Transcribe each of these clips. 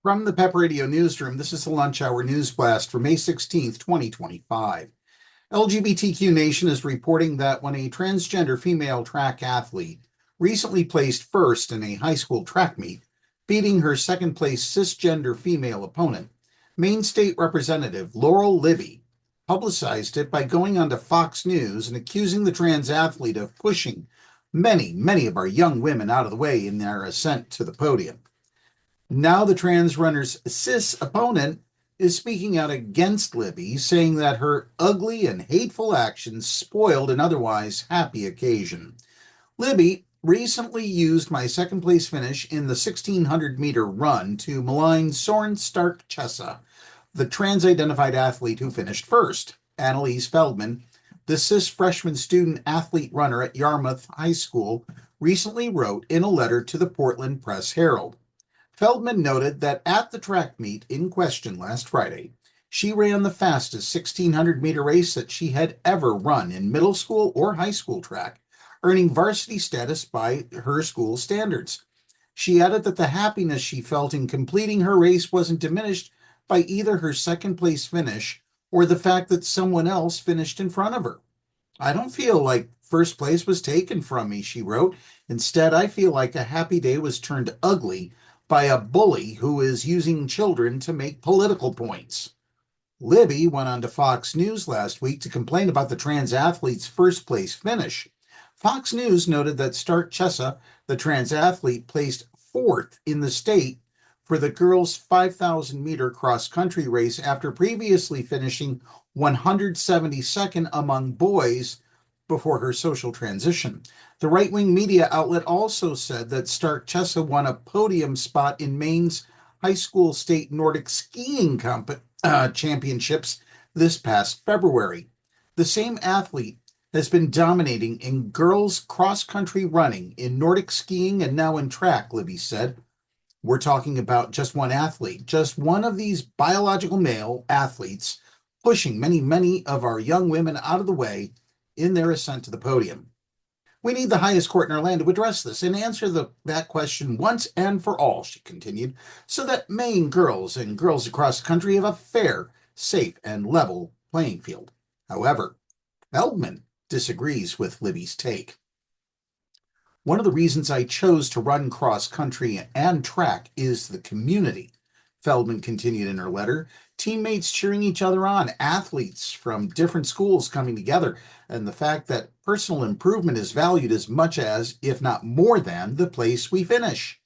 From the PEP Radio Newsroom, this is the Lunch Hour News Blast for May 16th, 2025. LGBTQ Nation is reporting that when a transgender female track athlete recently placed first in a high school track meet, beating her second-place cisgender female opponent, Maine State Representative Laurel Libby publicized it by going onto Fox News and accusing the trans athlete of pushing many of our young women out of the way in their ascent to the podium. Now the trans runner's cis opponent is speaking out against Libby, saying that her ugly and hateful actions spoiled an otherwise happy occasion. Libby recently used my second-place finish in the 1,600-meter run to malign Stark-Chessa, the trans-identified athlete who finished first. Annalise Feldman, the cis freshman student athlete runner at Yarmouth High School, recently wrote in a letter to the Portland Press-Herald. Feldman noted that at the track meet in question last Friday, she ran the fastest 1,600-meter race that she had ever run in middle school or high school track, earning varsity status by her school standards. She added that the happiness she felt in completing her race wasn't diminished by either her second-place finish or the fact that someone else finished in front of her. "I don't feel like first place was taken from me," she wrote. "Instead, I feel like a happy day was turned ugly by a bully who is using children to make political points." Libby went on to Fox News last week to complain about the trans athlete's first-place finish. Fox News noted that Stark-Chessa, the trans athlete, placed fourth in the state for the girls' 5,000-meter cross-country race after previously finishing 172nd among boys before her social transition. The right-wing media outlet also said that Stark-Chessa won a podium spot in Maine's high school state Nordic skiing championships this past February. The same athlete has been dominating in girls' cross-country running, in Nordic skiing, and now in track, Libby said. "We're talking about just one athlete, just one of these biological male athletes pushing many of our young women out of the way in their ascent to the podium. We need the highest court in our land to address this and answer that question once and for all," she continued, "so that Maine girls and girls across the country have a fair, safe, and level playing field." However, Feldman disagrees with Libby's take. "One of the reasons I chose to run cross-country and track is the community," Feldman continued in her letter. "Teammates cheering each other on, athletes from different schools coming together, and the fact that personal improvement is valued as much as, if not more than, the place we finish."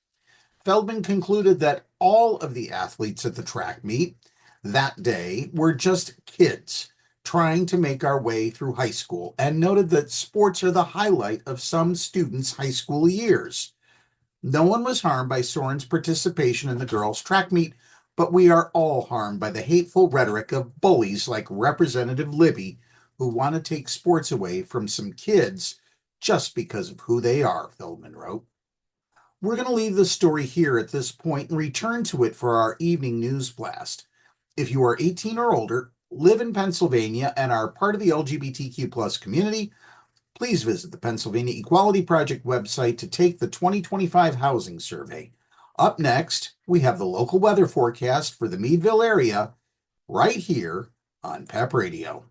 Feldman concluded that all of the athletes at the track meet that day were just kids trying to make our way through high school, and noted that sports are the highlight of some students' high school years. "No one was harmed by Soren's participation in the girls' track meet, but we are all harmed by the hateful rhetoric of bullies like Representative Libby, who want to take sports away from some kids just because of who they are," Feldman wrote. We're going to leave this story here at this point and return to it for our evening news blast. If you are 18 or older, live in Pennsylvania, and are part of the LGBTQ plus community, please visit the Pennsylvania Equality Project website to take the 2025 housing survey. Up next, we have the local weather forecast for the Meadville area right here on PEP Radio.